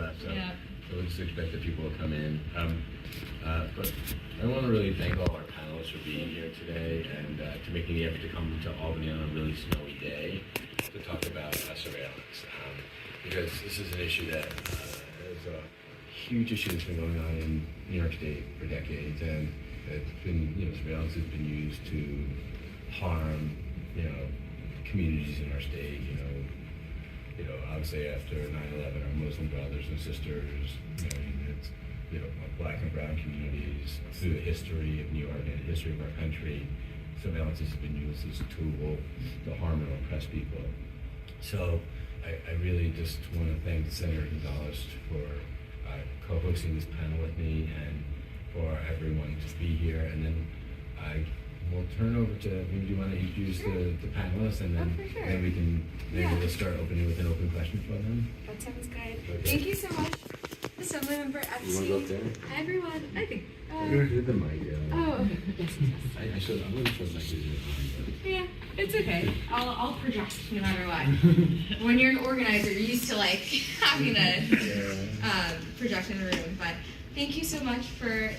left, so we'll just expect that people will come in. But I want to really thank all our panelists for being here today and to making the effort to come to Albany on a really snowy day to talk about surveillance. Because this is an issue that is a huge issue that's been going on in New York State for decades, and it's been, surveillance has been used to harm, communities in our state. Obviously after 9/11, our Muslim brothers and sisters, Black and brown communities, through the history of New York and the history of our country, surveillance has been used as a tool to harm and oppress people. So I really just want to thank Senator Gonzalez for co-hosting this panel with me and for everyone to be here. And then I will turn over to, maybe you want to introduce the panelists, and then, sure. then we can, we'll start opening with an open question for them. That sounds good. Okay. Thank you so much, Assemblymember Epstein. You want to go up there? Hi, everyone. I think. Here's the mic. Oh. I'm going to show the mic. Yeah, it's okay. I'll project no matter what. When you're an organizer, you're used to having a project in the room. But thank you so much for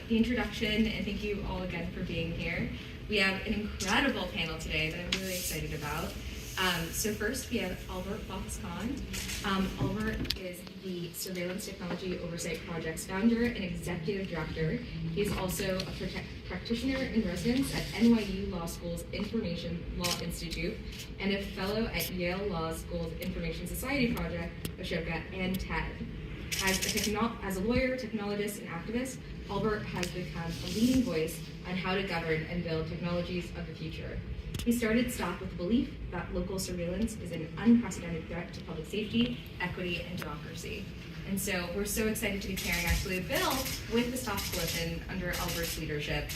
the introduction, and thank you all again for being here. We have an incredible panel today that I'm really excited about. So first we have Albert Fox-Kahn. Albert is the Surveillance Technology Oversight Project's founder and executive director. He is also a practitioner in residence at NYU Law School's Information Law Institute and a fellow at Yale Law School's Information Society Project, Ashoka, and TED. As a lawyer, technologist, and activist, Albert has become a leading voice on how to govern and build technologies of the future. He started STOP with the belief that local surveillance is an unprecedented threat to public safety, equity, and democracy. And so we're so excited to be carrying actually a bill with the STOP Coalition under Albert's leadership,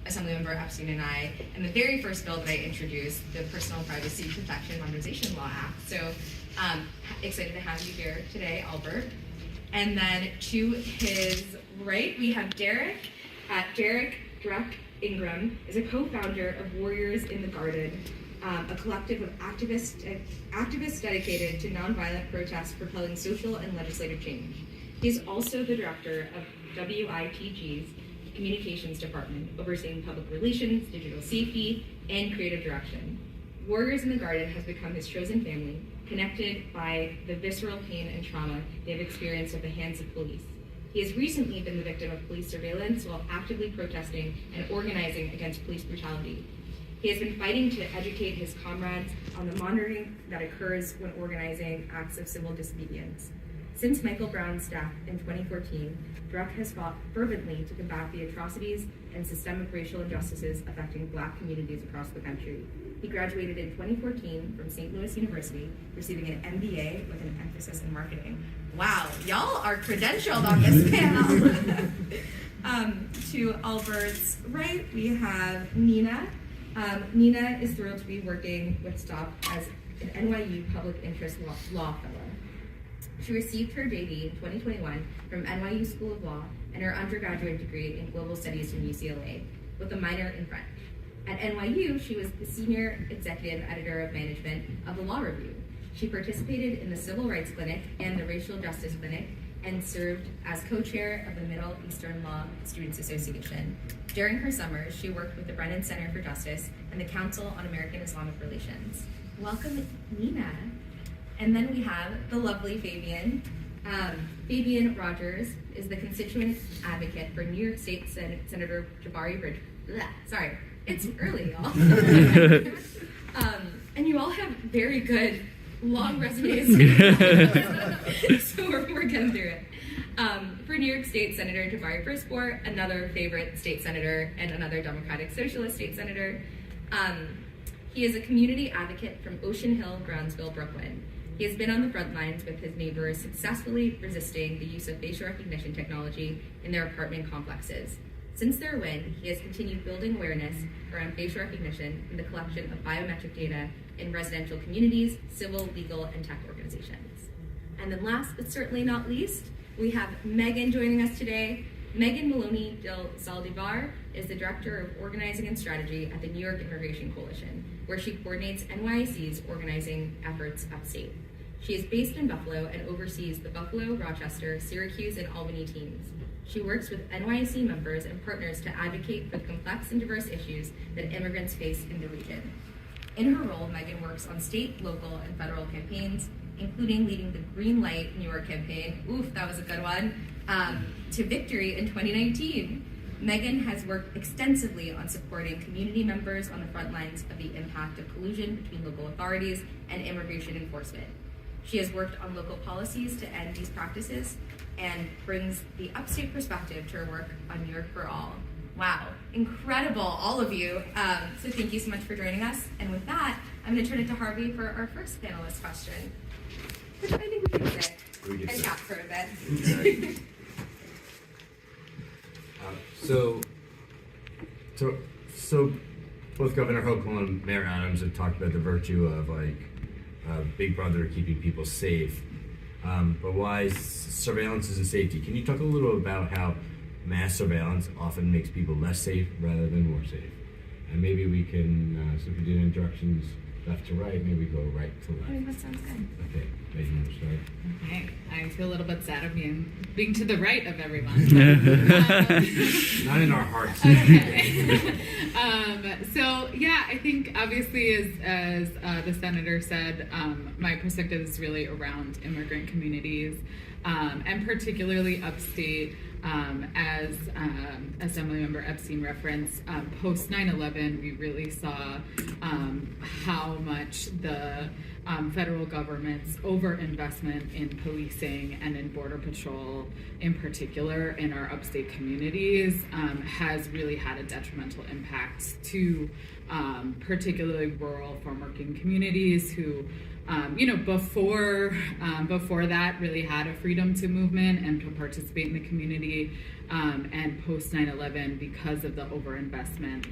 Assemblymember Epstein and I, and the very first bill that I introduced, the Personal Privacy Protection Modernization Law Act. So excited to have you here today, Albert. And then to his right, we have Derek. Derek Druck Ingram is a co-founder of Warriors in the Garden, a collective of activists dedicated to nonviolent protests propelling social and legislative change. He is also the director of WITG's Communications Department, overseeing public relations, digital safety, and creative direction. Warriors in the Garden has become his chosen family, connected by the visceral pain and trauma they have experienced at the hands of police. He has recently been the victim of police surveillance while actively protesting and organizing against police brutality. He has been fighting to educate his comrades on the monitoring that occurs when organizing acts of civil disobedience. Since Michael Brown's death in 2014, Druck has fought fervently to combat the atrocities and systemic racial injustices affecting Black communities across the country. He graduated in 2014 from St. Louis University, receiving an MBA with an emphasis in marketing. Wow, y'all are credentialed on this panel. To Albert's right, we have Nina. Nina is thrilled to be working with STOP as an NYU Public Interest Law Fellow. She received her JD in 2021 from NYU School of Law and her undergraduate degree in Global Studies from UCLA, with a minor in French. At NYU, she was the senior executive editor of management of the Law Review. She participated in the Civil Rights Clinic and the Racial Justice Clinic and served as co-chair of the Middle Eastern Law Students Association. During her summers, she worked with the Brennan Center for Justice and the Council on American Islamic Relations. Welcome, Nina. And then we have the lovely Fabian. Fabian Rogers is the constituent advocate for New York State Senator Jabari Bridge. Sorry, it's early, y'all. And you all have very good long resumes. So we're getting through it. For New York State Senator Jabari Brisport, another favorite state senator and another Democratic Socialist state senator. He is a community advocate from Ocean Hill, Brownsville, Brooklyn. He has been on the front lines with his neighbors, successfully resisting the use of facial recognition technology in their apartment complexes. Since their win, he has continued building awareness around facial recognition and the collection of biometric data in residential communities, civil, legal, and tech organizations. And then last but certainly not least, we have Megan joining us today. Megan Maloney Del Saldivar is the Director of Organizing and Strategy at the New York Immigration Coalition, where she coordinates NYC's organizing efforts upstate. She is based in Buffalo and oversees the Buffalo, Rochester, Syracuse, and Albany teams. She works with NYC members and partners to advocate for the complex and diverse issues that immigrants face in the region. In her role, Megan works on state, local, and federal campaigns, including leading the Green Light New York campaign, oof, that was a good one, to victory in 2019. Megan has worked extensively on supporting community members on the front lines of the impact of collusion between local authorities and immigration enforcement. She has worked on local policies to end these practices and brings the upstate perspective to her work on New York for All. Wow, incredible, all of you. So thank you so much for joining us. And with that, I'm going to turn it to Harvey for our first panelist question, which I think we can sit and chat for a bit. So both Governor Hochul and Mayor Adams have talked about the virtue of Big Brother keeping people safe. But why surveillance isn't safety? Can you talk a little about how mass surveillance often makes people less safe rather than more safe? And maybe we can, so if we did introductions left to right, maybe go right to left. I think that sounds good. Okay, Megan, you want to start? Okay, I feel a little bit sad of being to the right of everyone. Not in our hearts. Okay. So yeah, I think obviously as the senator said, my perspective is really around immigrant communities, and particularly upstate. As Assemblymember Epstein referenced, post 9/11, we really saw how much the federal government's overinvestment in policing and in Border Patrol, in particular, in our upstate communities, has really had a detrimental impact to particularly rural farm-working communities who before that really had a freedom to movement and to participate in the community, and post 9/11, because of the overinvestment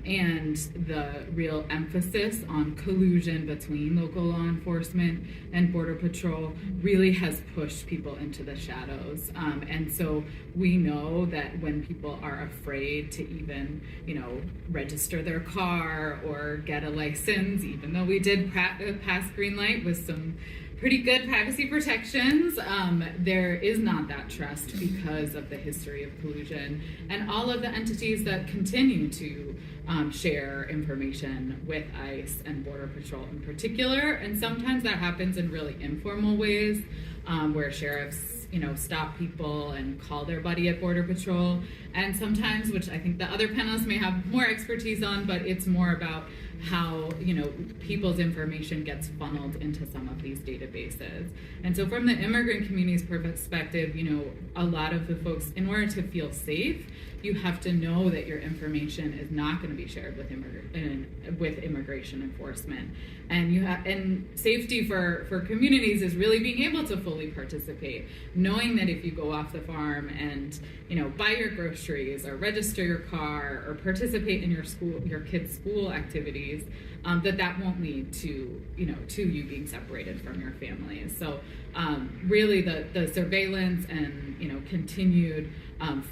and the real emphasis on collusion between local law enforcement and Border Patrol, really has pushed people into the shadows. And so we know that when people are afraid to even, register their car or get a license, even though we did pass Green Light with some pretty good privacy protections, there is not that trust because of the history of collusion and all of the entities that continue to share information with ICE and Border Patrol in particular. And sometimes that happens in really informal ways, where sheriffs stop people and call their buddy at Border Patrol. And sometimes, which I think the other panelists may have more expertise on, but it's more about how, people's information gets funneled into some of these databases. And so from the immigrant community's perspective, a lot of the folks, in order to feel safe, you have to know that your information is not going to be shared with immigration enforcement. And safety for communities is really being able to fully participate, knowing that if you go off the farm and buy your groceries or register your car or participate in your kids' school activities, that won't lead to you being separated from your family. So really the surveillance and continued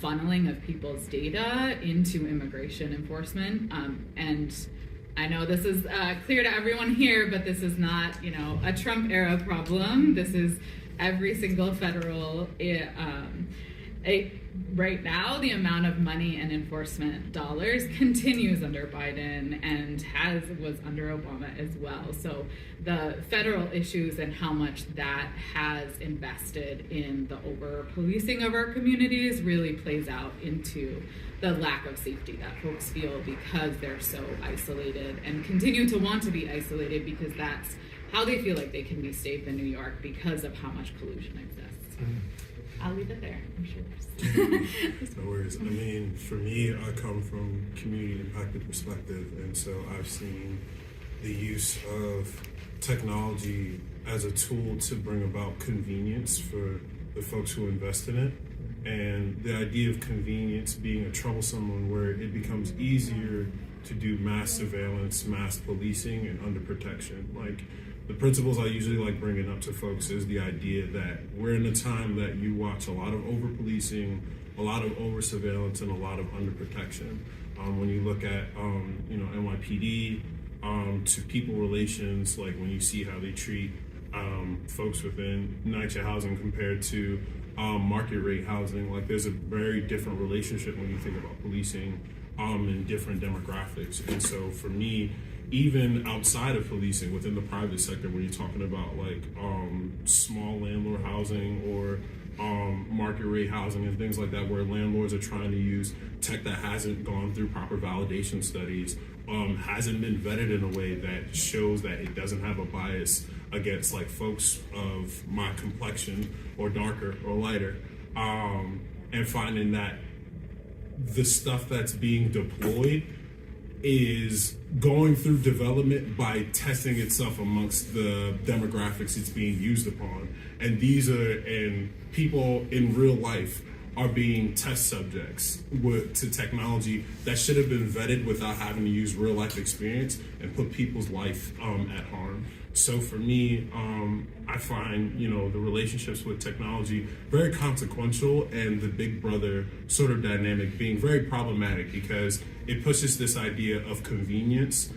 funneling of people's data into immigration enforcement, and I know this is clear to everyone here, but this is not a Trump era problem. This is every single federal right now, the amount of money and enforcement dollars continues under Biden and was under Obama as well. So the federal issues and how much that has invested in the over-policing of our communities really plays out into the lack of safety that folks feel because they're so isolated and continue to want to be isolated because that's how they feel like they can be safe in New York because of how much collusion exists. I'll leave it there. I'm sure there's no worries. I mean, for me, I come from community impacted perspective, and so I've seen the use of technology as a tool to bring about convenience for the folks who invest in it. And the idea of convenience being a troublesome one where it becomes easier to do mass surveillance, mass policing, and under protection. Like, the principles I usually like bringing up to folks is the idea that we're in a time that you watch a lot of over-policing, a lot of over-surveillance, and a lot of under-protection. When you look at, NYPD, to people relations, like when you see how they treat folks within NYCHA housing compared to market rate housing. Like, there's a very different relationship when you think about policing in different demographics. And so for me, even outside of policing, within the private sector, when you're talking about like small landlord housing or market rate housing and things like that, where landlords are trying to use tech that hasn't gone through proper validation studies, hasn't been vetted in a way that shows that it doesn't have a bias against like folks of my complexion or darker or lighter, and finding that the stuff that's being deployed is going through development by testing itself amongst the demographics it's being used upon. And these are, and people in real life are being test subjects to technology that should have been vetted without having to use real life experience and put people's life at harm. So for me, I find, the relationships with technology very consequential, and the big brother sort of dynamic being very problematic because it pushes this idea of convenience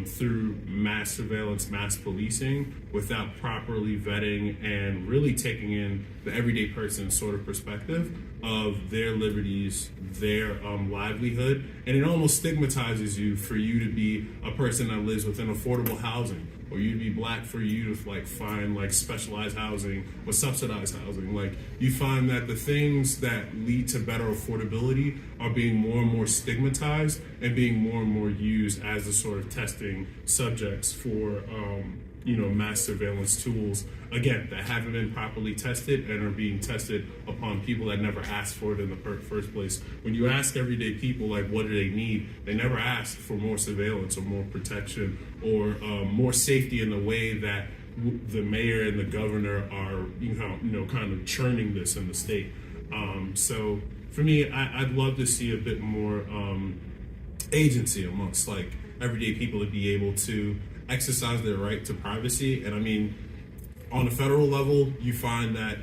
through mass surveillance, mass policing, without properly vetting and really taking in the everyday person's sort of perspective of their liberties, their livelihood. And it almost stigmatizes you for you to be a person that lives within affordable housing, or you to be black for you to like find like specialized housing or subsidized housing. Like, you find that the things that lead to better affordability are being more and more stigmatized and being more and more used as the sort of testing subjects for mass surveillance tools, again, that haven't been properly tested and are being tested upon people that never asked for it in the first place. When you ask everyday people, like, what do they need? They never ask for more surveillance or more protection or more safety in the way that the mayor and the governor are, kind of churning this in the state. So for me, I'd love to see a bit more agency amongst like everyday people to be able to exercise their right to privacy. And I mean, on a federal level, you find that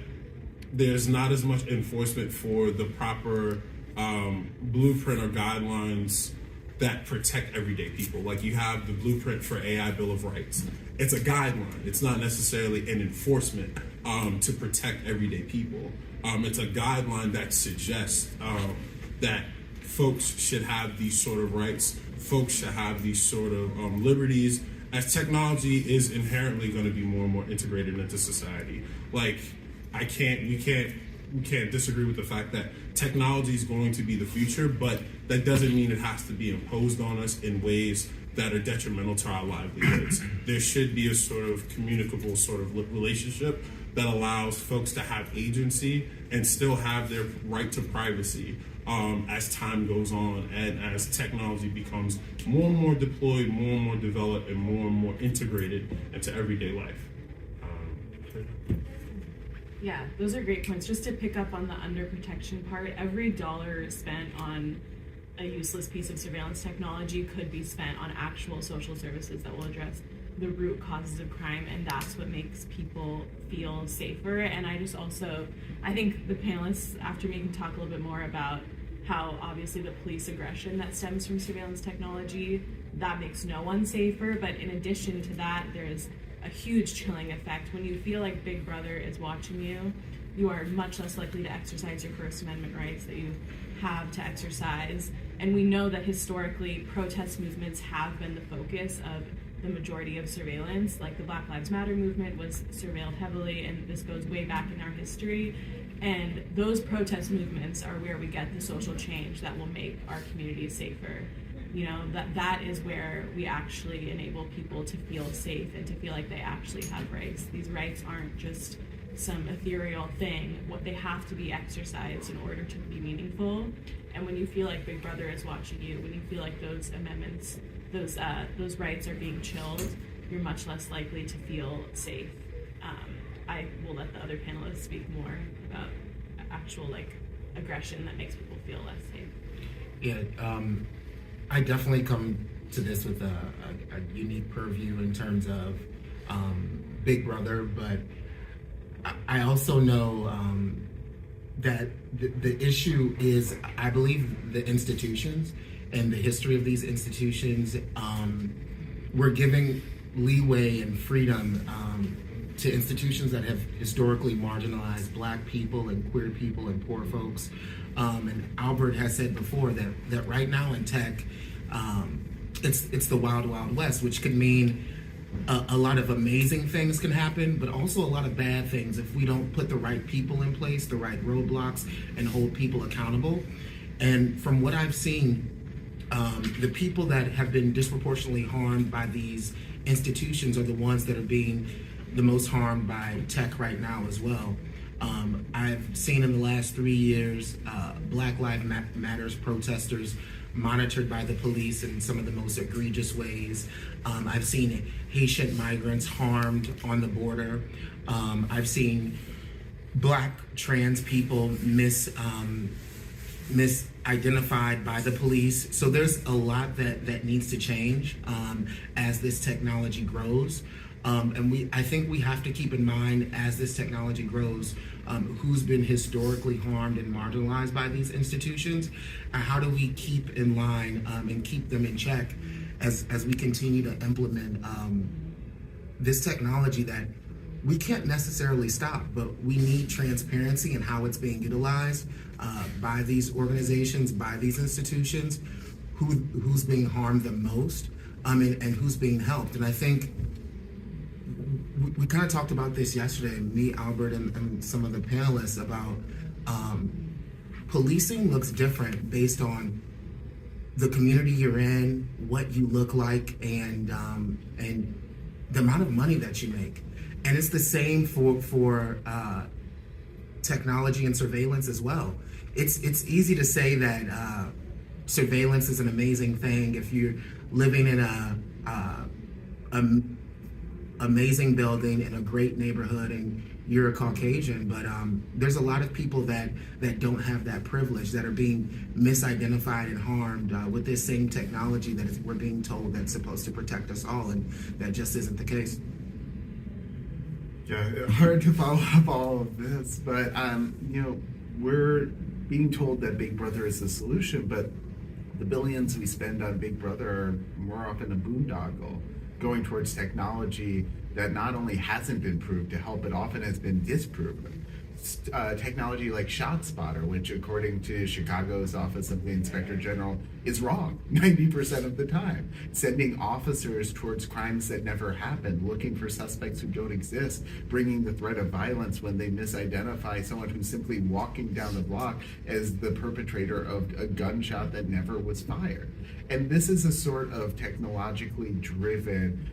there's not as much enforcement for the proper blueprint or guidelines that protect everyday people. Like, you have the blueprint for AI Bill of Rights. It's a guideline. It's not necessarily an enforcement to protect everyday people. It's a guideline that suggests that folks should have these sort of rights. Folks should have these sort of liberties, as technology is inherently going to be more and more integrated into society. Like, we can't disagree with the fact that technology is going to be the future, but that doesn't mean it has to be imposed on us in ways that are detrimental to our livelihoods. There should be a sort of communicable sort of relationship that allows folks to have agency and still have their right to privacy as time goes on and as technology becomes more and more deployed, more and more developed, and more integrated into everyday life. Yeah, those are great points. Just to pick up on the underprotection part, every dollar spent on a useless piece of surveillance technology could be spent on actual social services that will address the root causes of crime, and that's what makes people feel safer. And I think the panelists after me can talk a little bit more about how obviously the police aggression that stems from surveillance technology, that makes no one safer. But in addition to that, there's a huge chilling effect. When you feel like Big Brother is watching you, you are much less likely to exercise your First Amendment rights that you have to exercise. And we know that historically, protest movements have been the focus of the majority of surveillance. Like, the Black Lives Matter movement was surveilled heavily, and this goes way back in our history. And those protest movements are where we get the social change that will make our communities safer. That is where we actually enable people to feel safe and to feel like they actually have rights. These rights aren't just some ethereal thing. What they have to be exercised in order to be meaningful. And when you feel like Big Brother is watching you, when you feel like those amendments, those rights are being chilled, you're much less likely to feel safe. I will let the other panelists speak more about actual aggression that makes people feel less safe. Yeah, I definitely come to this with a unique purview in terms of Big Brother, but I also know that the issue is, I believe, the institutions and the history of these institutions. We're giving leeway and freedom to institutions that have historically marginalized Black people and queer people and poor folks. And Albert has said before that right now in tech, it's the wild, wild west, which could mean a lot of amazing things can happen, but also a lot of bad things if we don't put the right people in place, the right roadblocks, and hold people accountable. And from what I've seen, the people that have been disproportionately harmed by these institutions are the ones that are being the most harmed by tech right now as well. I've seen in the last 3 years Black Lives Matters protesters monitored by the police in some of the most egregious ways. I've seen Haitian migrants harmed on the border. I've seen Black trans people misidentified by the police. So there's a lot that needs to change as this technology grows. And I think we have to keep in mind as this technology grows, who's been historically harmed and marginalized by these institutions, and how do we keep in line and keep them in check as we continue to implement this technology that we can't necessarily stop, but we need transparency in how it's being utilized by these organizations, by these institutions, who's being harmed the most, and who's being helped. And I think we kind of talked about this yesterday, me, Albert, and some of the panelists, about policing looks different based on the community you're in, what you look like, and the amount of money that you make. And it's the same for technology and surveillance as well. It's easy to say that surveillance is an amazing thing if you're living in a amazing building in a great neighborhood and you're a Caucasian, but there's a lot of people that don't have that privilege, that are being misidentified and harmed with this same technology we're being told that's supposed to protect us all, and that just isn't the case. Yeah, hard to follow up all of this, but we're being told that Big Brother is the solution, but the billions we spend on Big Brother are more often a boondoggle, going towards technology that not only hasn't been proved to help, but often has been disproven. Technology like ShotSpotter, which according to Chicago's Office of the Inspector General is wrong 90% of the time, sending officers towards crimes that never happened, looking for suspects who don't exist, bringing the threat of violence when they misidentify someone who's simply walking down the block as the perpetrator of a gunshot that never was fired. And this is a sort of technologically driven,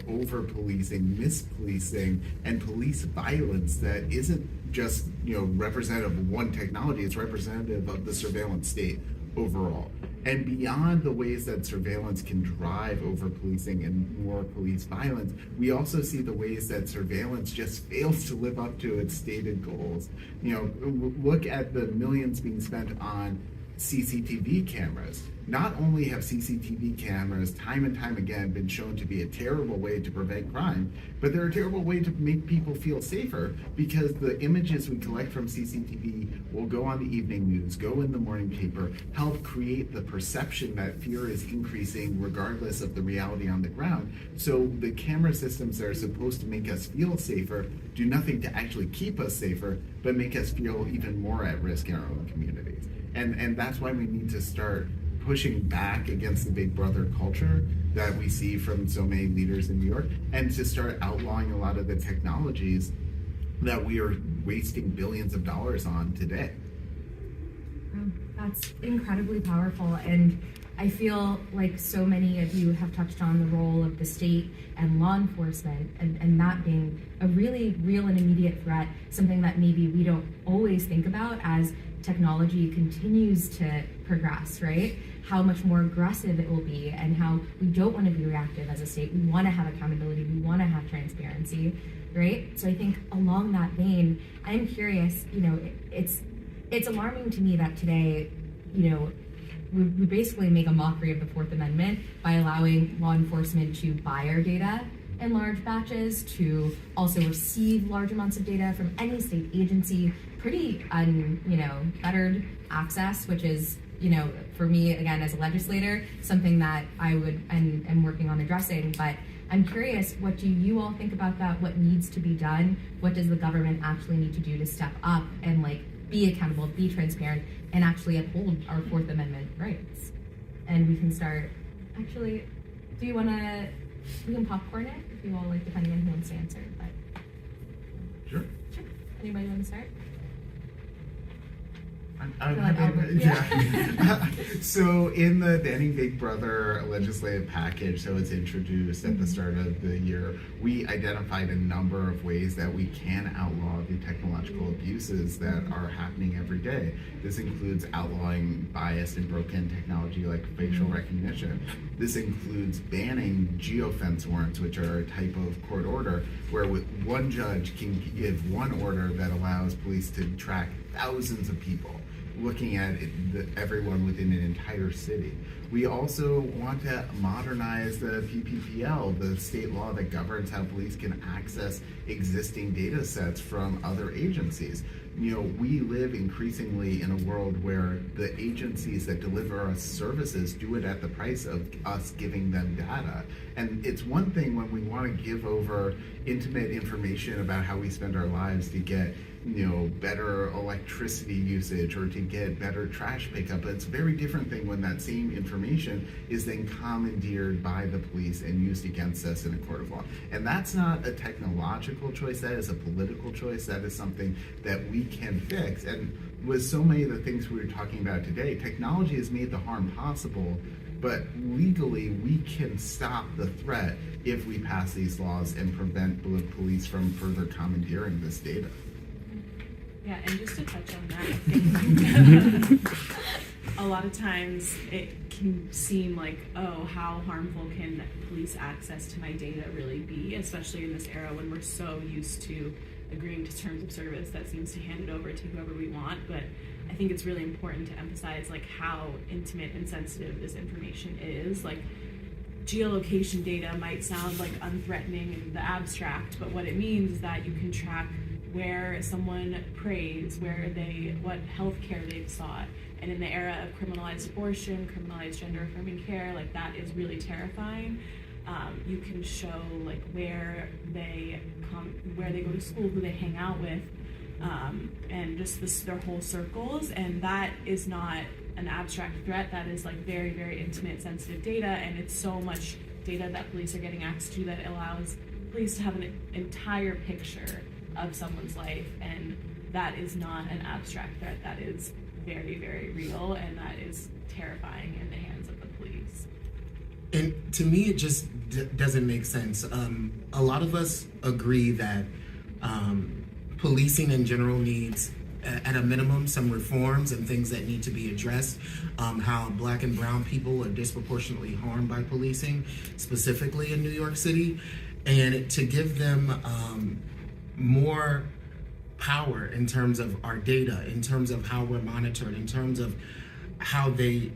over policing, mispolicing, and police violence that isn't just representative of one technology. It's representative of the surveillance state overall. And beyond the ways that surveillance can drive over policing and more police violence, we also see the ways that surveillance just fails to live up to its stated goals. Look at the millions being spent on CCTV cameras. Not only have CCTV cameras time and time again been shown to be a terrible way to prevent crime, but they're a terrible way to make people feel safer, because the images we collect from CCTV will go on the evening news, go in the morning paper, help create the perception that fear is increasing regardless of the reality on the ground. So the camera systems that are supposed to make us feel safer do nothing to actually keep us safer, but make us feel even more at risk in our own communities. And that's why we need to start pushing back against the Big Brother culture that we see from so many leaders in New York, and to start outlawing a lot of the technologies that we are wasting billions of dollars on today. That's incredibly powerful, and I feel like so many of you have touched on the role of the state and law enforcement, and that being a really real and immediate threat, something that maybe we don't always think about as technology continues to progress, right? How much more aggressive it will be, and how we don't want to be reactive as a state. We want to have accountability, we want to have transparency, right? So I think along that vein, I'm curious, it's alarming to me that today, we basically make a mockery of the Fourth Amendment by allowing law enforcement to buy our data in large batches, to also receive large amounts of data from any state agency, pretty unfettered access, which is, for me, again, as a legislator, something that I would and am working on addressing. But I'm curious, what do you all think about that? What needs to be done? What does the government actually need to do to step up and like be accountable, be transparent, and actually uphold our Fourth Amendment rights? And we can start, actually, do you wanna, we can popcorn it if you all like, depending on who wants to answer, but. Sure. Sure. Anybody want to start? I'm Feel like happy Albert. to- yeah. So in the banning Big Brother legislative package that was introduced at the start of the year, we identified a number of ways that we can outlaw the technological abuses that are happening every day. This includes outlawing biased and broken technology like facial recognition. This includes banning geofence warrants, which are a type of court order where one judge can give one order that allows police to track thousands of people, looking at everyone within an entire city. We also want to modernize the PPPL, the state law that governs how police can access existing data sets from other agencies. You know, we live increasingly in a world where the agencies that deliver us services do it at the price of us giving them data. And it's one thing when we want to give over intimate information about how we spend our lives to get, you know, better electricity usage or to get better trash pickup. But it's a very different thing when that same information is then commandeered by the police and used against us in a court of law. And that's not a technological choice, that is a political choice. That is something that we can fix. And with so many of the things we were talking about today, technology has made the harm possible, but legally we can stop the threat if we pass these laws and prevent the police from further commandeering this data. Yeah, and just to touch on that, I think a lot of times it can seem like, oh, how harmful can police access to my data really be, especially in this era when we're so used to agreeing to terms of service that seems to hand it over to whoever we want. But I think it's really important to emphasize like how intimate and sensitive this information is. Like, geolocation data might sound like unthreatening in the abstract, but what it means is that you can track where someone prays, what healthcare they've sought. And in the era of criminalized abortion, criminalized gender affirming care, like that is really terrifying. You can show like where they go to school, who they hang out with, and just their whole circles. And that is not an abstract threat. That is like very, very intimate, sensitive data. And it's so much data that police are getting access to that allows police to have an entire picture of someone's life, and that is not an abstract threat. That is very, very real, and that is terrifying in the hands of the police. And to me, it just doesn't make sense. A lot of us agree that policing in general needs, at a minimum, some reforms and things that need to be addressed. How Black and brown people are disproportionately harmed by policing, specifically in New York City, and to give them more power in terms of our data, in terms of how we're monitored, in terms of how they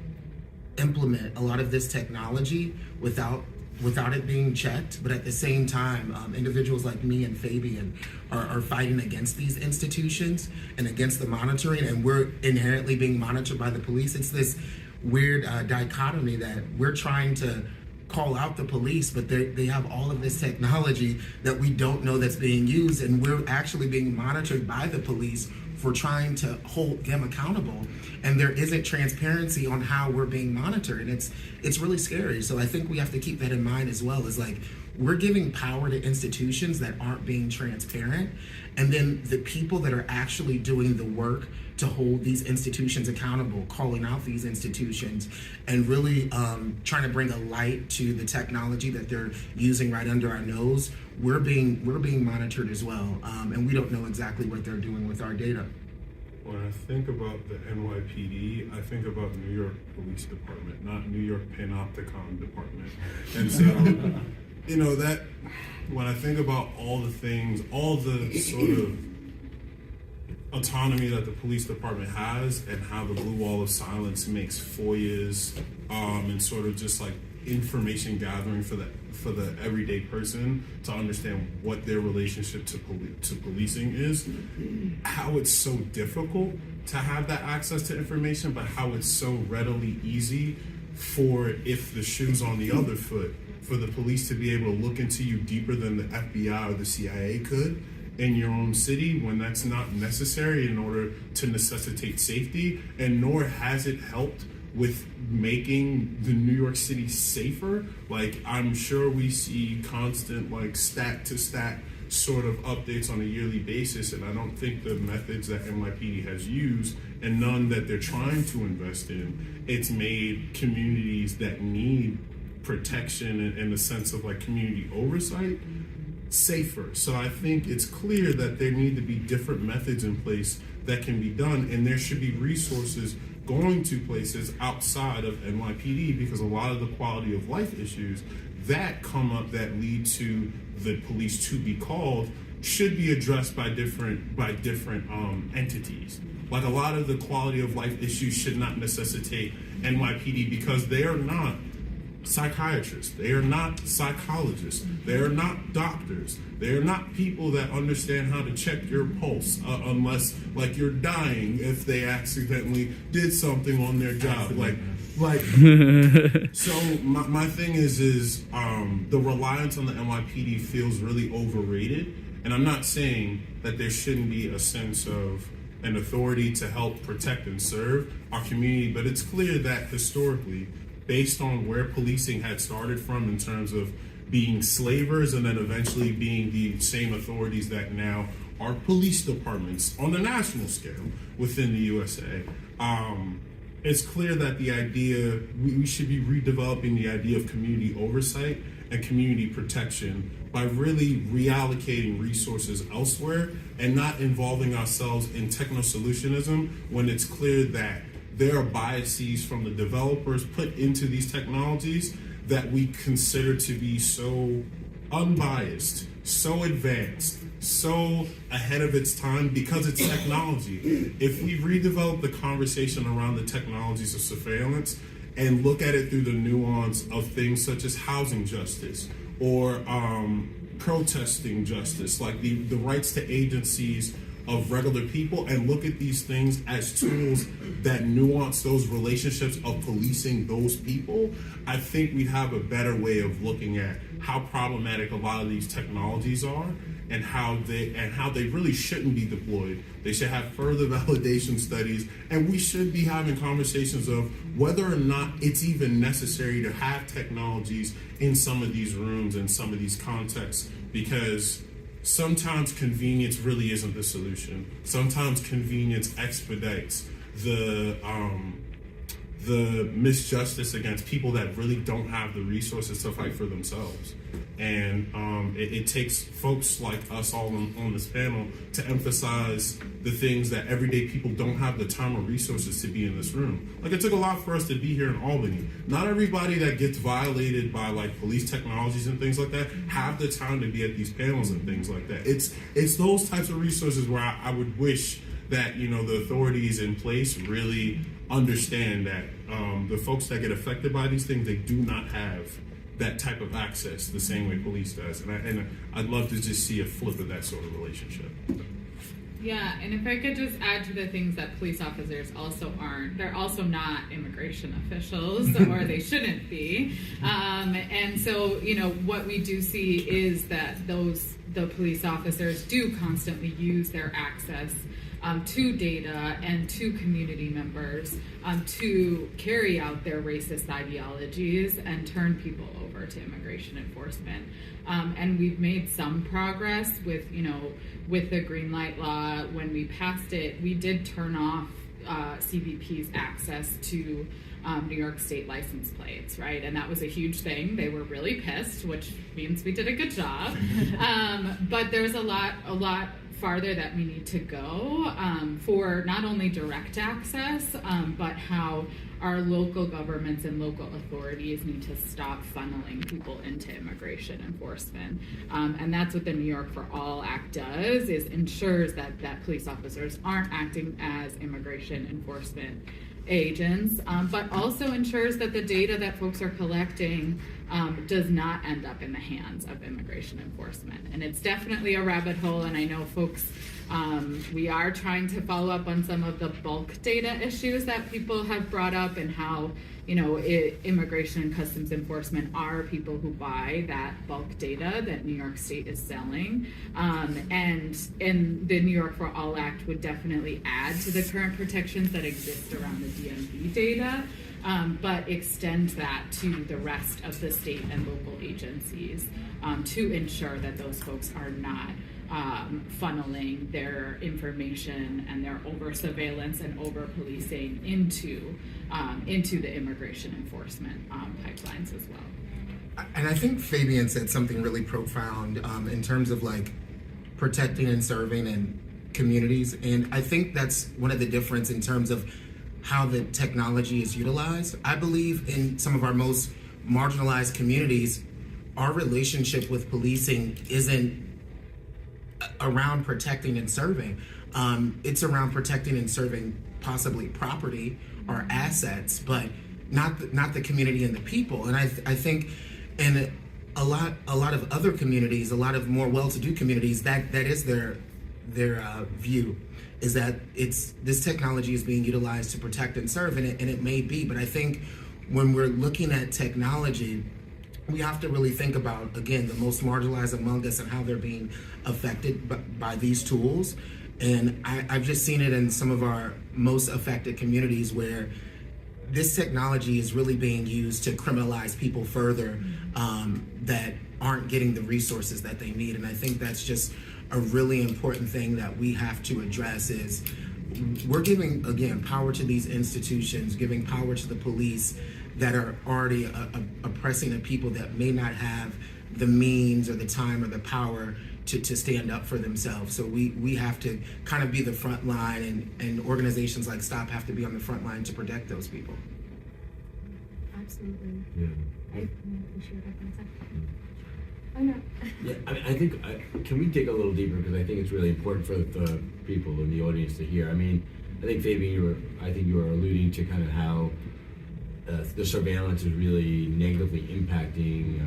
implement a lot of this technology without it being checked. But at the same time, individuals like me and Fabian are fighting against these institutions and against the monitoring, and we're inherently being monitored by the police. It's this weird dichotomy that we're trying to call out the police, but they have all of this technology that we don't know that's being used, and we're actually being monitored by the police for trying to hold them accountable, and there isn't transparency on how we're being monitored, and it's really scary. So I think we have to keep that in mind as well, is like we're giving power to institutions that aren't being transparent, and then the people that are actually doing the work to hold these institutions accountable, calling out these institutions, and really trying to bring a light to the technology that they're using right under our nose. We're being monitored as well, and we don't know exactly what they're doing with our data. When I think about the NYPD, I think about New York Police Department, not New York Panopticon Department. And so, you know, that when I think about all the things, all the sort of autonomy that the police department has, and how the blue wall of silence makes FOIAs and sort of just like information gathering for the everyday person to understand what their relationship to policing is, how it's so difficult to have that access to information, but how it's so readily easy for if the shoe's on the other foot, for the police to be able to look into you deeper than the FBI or the CIA could in your own city when that's not necessary in order to necessitate safety, and nor has it helped with making the New York City safer. Like, I'm sure we see constant like stat to stat sort of updates on a yearly basis, and I don't think the methods that NYPD has used, and none that they're trying to invest in, it's made communities that need protection in the sense of like community oversight safer. So I think it's clear that there need to be different methods in place that can be done, and there should be resources going to places outside of NYPD, because a lot of the quality of life issues that come up that lead to the police to be called should be addressed by different entities. Like, a lot of the quality of life issues should not necessitate NYPD, because they are not psychiatrists, they are not psychologists, they are not doctors, they are not people that understand how to check your pulse unless like you're dying if they accidentally did something on their job. Like so my thing is the reliance on the NYPD feels really overrated, and I'm not saying that there shouldn't be a sense of an authority to help protect and serve our community, but it's clear that historically, based on where policing had started from in terms of being slavers and then eventually being the same authorities that now are police departments on the national scale within the USA, it's clear that the idea, we should be redeveloping the idea of community oversight and community protection by really reallocating resources elsewhere and not involving ourselves in techno-solutionism when it's clear that there are biases from the developers put into these technologies that we consider to be so unbiased, so advanced, so ahead of its time because it's technology. If we redevelop the conversation around the technologies of surveillance and look at it through the nuance of things such as housing justice or protesting justice, like the rights to agencies of regular people, and look at these things as tools that nuance those relationships of policing those people, I think we'd have a better way of looking at how problematic a lot of these technologies are and how they really shouldn't be deployed. They should have further validation studies, and we should be having conversations of whether or not it's even necessary to have technologies in some of these rooms and some of these contexts, because sometimes convenience really isn't the solution. Sometimes convenience expedites the misjustice against people that really don't have the resources to fight for themselves. And it takes folks like us all on this panel to emphasize the things that everyday people don't have the time or resources to be in this room. Like, it took a lot for us to be here in Albany. Not everybody that gets violated by like police technologies and things like that have the time to be at these panels and things like that. It's those types of resources where I would wish that, you know, the authorities in place really understand that the folks that get affected by these things, they do not have that type of access the same way police does. And I'd love to just see a flip of that sort of relationship. Yeah, and if I could just add to the things that police officers also aren't, they're also not immigration officials, or they shouldn't be. And so, you know, what we do see is that the police officers do constantly use their access to data and to community members to carry out their racist ideologies and turn people over to immigration enforcement. And we've made some progress with, you know, with the green light law. When we passed it, we did turn off CBP's access to New York State license plates, right? And that was a huge thing. They were really pissed, which means we did a good job. But there's a lot farther that we need to go for not only direct access, but how our local governments and local authorities need to stop funneling people into immigration enforcement. And that's what the New York for All Act does, is ensures that police officers aren't acting as immigration enforcement agents, but also ensures that the data that folks are collecting does not end up in the hands of immigration enforcement. And it's definitely a rabbit hole, and I know folks, we are trying to follow up on some of the bulk data issues that people have brought up, and how Immigration and Customs Enforcement are people who buy that bulk data that New York State is selling. And the New York for All Act would definitely add to the current protections that exist around the DMV data, but extend that to the rest of the state and local agencies to ensure that those folks are not funneling their information and their over surveillance and over policing into the immigration enforcement pipelines as well. And I think Fabian said something really profound in terms of like protecting and serving in communities. And I think that's one of the difference in terms of how the technology is utilized. I believe in some of our most marginalized communities, our relationship with policing isn't around protecting and serving. It's around protecting and serving possibly property or assets, but not the community and the people. And I think in a lot of other communities, a lot of more well-to-do communities, that is their view, is that this technology is being utilized to protect and serve, and it may be. But I think when we're looking at technology, we have to really think about, again, the most marginalized among us and how they're being affected by these tools. And I've just seen it in some of our most affected communities where this technology is really being used to criminalize people further that aren't getting the resources that they need. And I think that's just a really important thing that we have to address is we're giving, again, power to these institutions, giving power to the police that are already oppressing the people that may not have the means or the time or the power to stand up for themselves. So we have to kind of be the front line, and organizations like STOP have to be on the front line to protect those people. Absolutely. Yeah. I appreciate that. Oh no. Yeah, I think, can we dig a little deeper, because I think it's really important for the people in the audience to hear. I mean, I think Fabian, you were alluding to kind of how the surveillance is really negatively impacting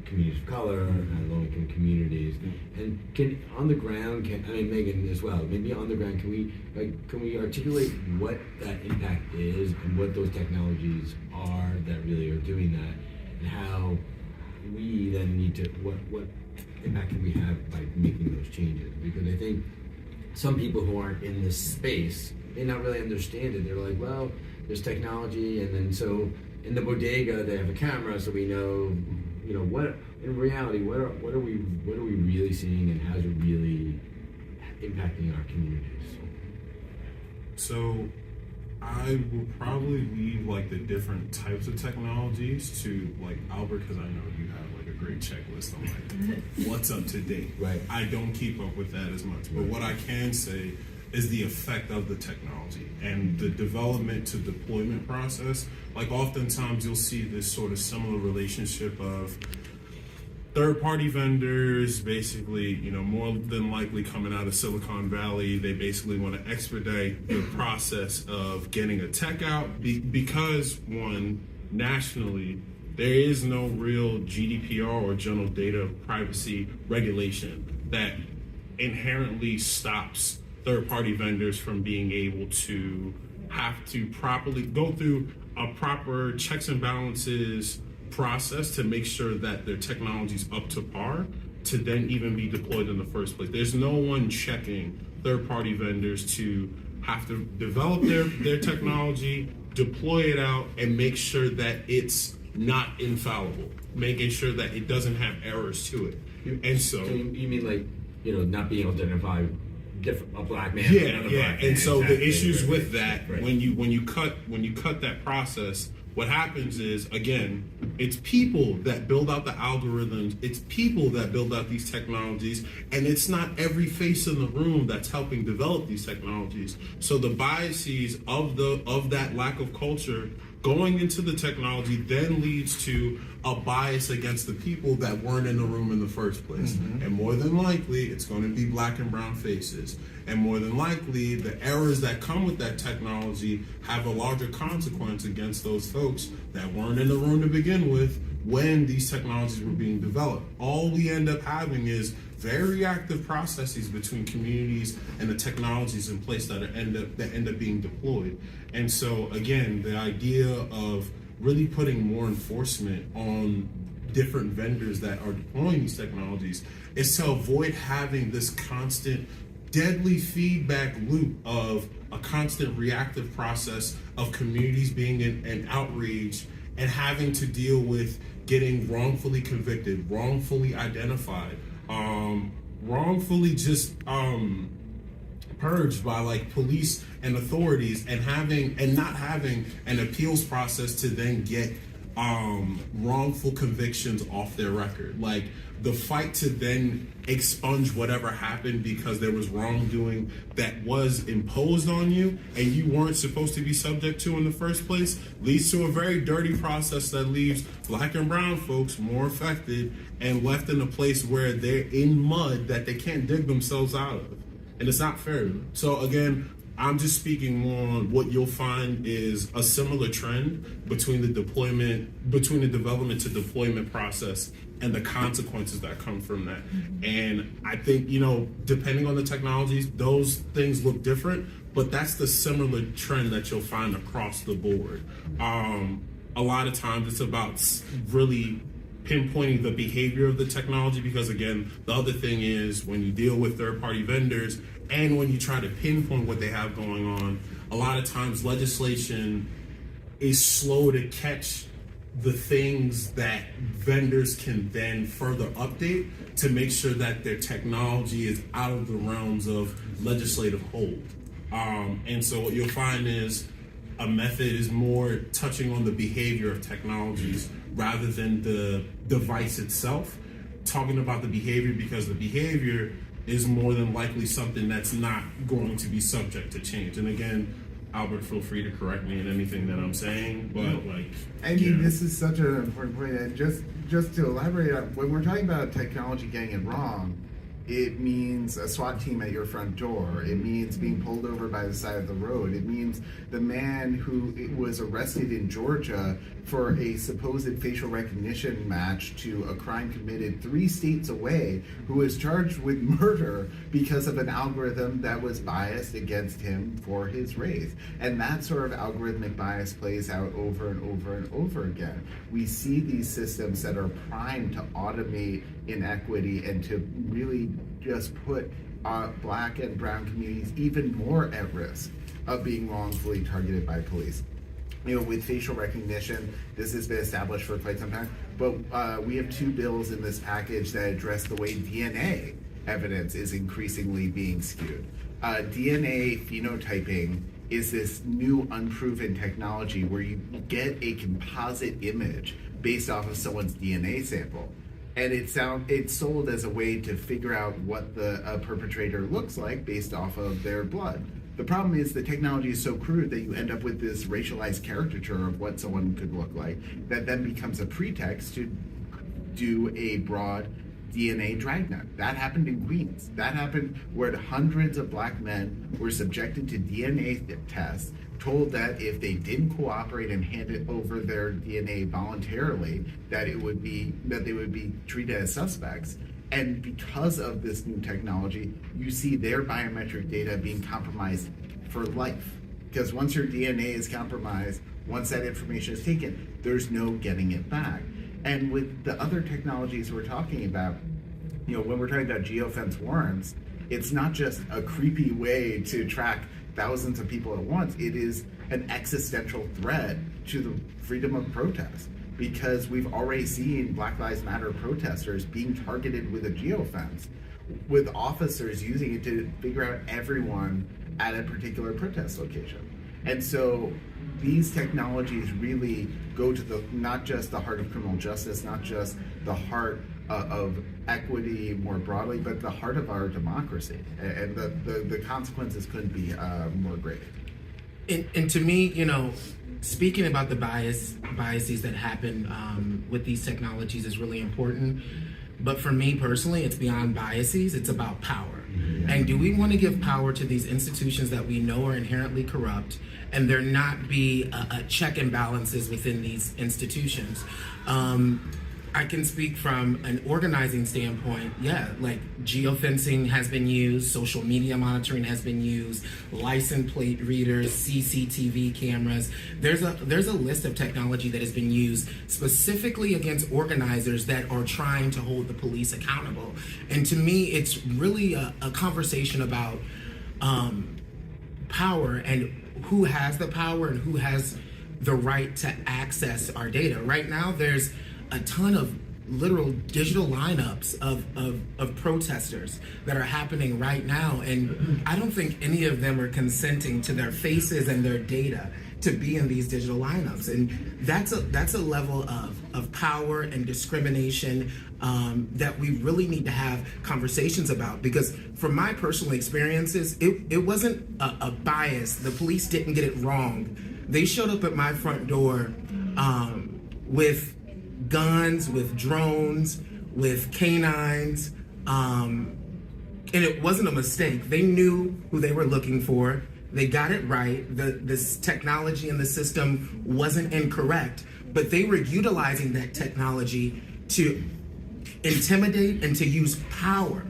communities of color and low-income communities. And on the ground, Megan as well, maybe on the ground, can we articulate what that impact is and what those technologies are that really are doing that, and how we then need to, what impact can we have by making those changes? Because I think some people who aren't in this space may not really understand it. They're like, well, there's technology, and then so in the bodega they have a camera, so we know, what in reality, what are we really seeing, and how's it really impacting our communities? So I will probably leave like the different types of technologies to like Albert, because I know you have like a great checklist on like what's up to date. Right. I don't keep up with that as much, but what I can say is the effect of the technology and the development to deployment process. Like oftentimes you'll see this sort of similar relationship of third-party vendors, basically, more than likely coming out of Silicon Valley. They basically want to expedite the process of getting a tech out because, one, nationally, there is no real GDPR or general data privacy regulation that inherently stops third-party vendors from being able to have to properly go through a proper checks and balances process to make sure that their technology is up to par to then even be deployed in the first place. There's no one checking third-party vendors to have to develop their technology, deploy it out, and make sure that it's not infallible, making sure that it doesn't have errors to it. And so you mean like, not being able to identify a black man? Yeah, from another yeah. black man. And so Exactly, the issues right. with that, Right. when you cut that process, what happens is, again, it's people that build out the algorithms, it's people that build out these technologies, and it's not every face in the room that's helping develop these technologies. So the biases of that lack of culture going into the technology then leads to a bias against the people that weren't in the room in the first place. Mm-hmm. And more than likely, it's going to be black and brown faces. And more than likely, the errors that come with that technology have a larger consequence against those folks that weren't in the room to begin with when these technologies were being developed. All we end up having is very active processes between communities and the technologies in place that end up being deployed. And so again, the idea of really putting more enforcement on different vendors that are deploying these technologies is to avoid having this constant deadly feedback loop of a constant reactive process of communities being in outrage and having to deal with getting wrongfully convicted, wrongfully identified, wrongfully just purged by like police and authorities, and not having an appeals process to then get wrongful convictions off their record. Like the fight to then expunge whatever happened because there was wrongdoing that was imposed on you and you weren't supposed to be subject to in the first place leads to a very dirty process that leaves Black and brown folks more affected and left in a place where they're in mud that they can't dig themselves out of. And it's not fair. So again, I'm just speaking more on what you'll find is a similar trend between the development to deployment process and the consequences that come from that. And I think, depending on the technologies, those things look different, but that's the similar trend that you'll find across the board. A lot of times it's about really pinpointing the behavior of the technology, because again, the other thing is when you deal with third-party vendors and when you try to pinpoint what they have going on, a lot of times legislation is slow to catch the things that vendors can then further update to make sure that their technology is out of the realms of legislative hold. And so what you'll find is a method is more touching on the behavior of technologies rather than the device itself, talking about the behavior, because the behavior is more than likely something that's not going to be subject to change. And again, Albert, feel free to correct me in anything that I'm saying, but this is such an important point. And just to elaborate on, when we're talking about technology getting it wrong, it means a SWAT team at your front door. It means being pulled over by the side of the road. It means the man who was arrested in Georgia for a supposed facial recognition match to a crime committed 3 states away, who was charged with murder because of an algorithm that was biased against him for his race. And that sort of algorithmic bias plays out over and over and over again. We see these systems that are primed to automate inequity and to really just put Black and brown communities even more at risk of being wrongfully targeted by police. With facial recognition, this has been established for quite some time, but we have 2 bills in this package that address the way DNA evidence is increasingly being skewed. DNA phenotyping is this new unproven technology where you get a composite image based off of someone's DNA sample. And it's sold as a way to figure out what the perpetrator looks like based off of their blood. The problem is the technology is so crude that you end up with this racialized caricature of what someone could look like that then becomes a pretext to do a broad DNA dragnet. That happened in Queens. That happened where hundreds of Black men were subjected to DNA tests, told that if they didn't cooperate and hand it over their DNA voluntarily, that they would be treated as suspects. And because of this new technology, you see their biometric data being compromised for life. Because once your DNA is compromised, once that information is taken, there's no getting it back. And with the other technologies we're talking about, when we're talking about geofence warrants, it's not just a creepy way to track thousands of people at once. It is an existential threat to the freedom of protest, because we've already seen Black Lives Matter protesters being targeted with a geofence, with officers using it to figure out everyone at a particular protest location. And so these technologies really go to not just the heart of criminal justice, not just the heart of equity more broadly, but the heart of our democracy. And the consequences couldn't be more great. And to me, speaking about the biases that happen with these technologies is really important. But for me personally, it's beyond biases, it's about power. And do we want to give power to these institutions that we know are inherently corrupt, and there not be a check and balances within these institutions? I can speak from an organizing standpoint. Yeah, like geofencing has been used, social media monitoring has been used, license plate readers, CCTV cameras. There's a list of technology that has been used specifically against organizers that are trying to hold the police accountable. And to me, it's really a conversation about power and who has the power and who has the right to access our data. Right now, there's a ton of literal digital lineups of protesters that are happening right now, and I don't think any of them are consenting to their faces and their data to be in these digital lineups, and that's a level of power and discrimination that we really need to have conversations about, because from my personal experiences, it wasn't a bias. The police didn't get it wrong. They showed up at my front door with guns, with drones, with canines, and it wasn't a mistake. They knew who they were looking for. They got it right. This technology in the system wasn't incorrect, but they were utilizing that technology to intimidate and to use power.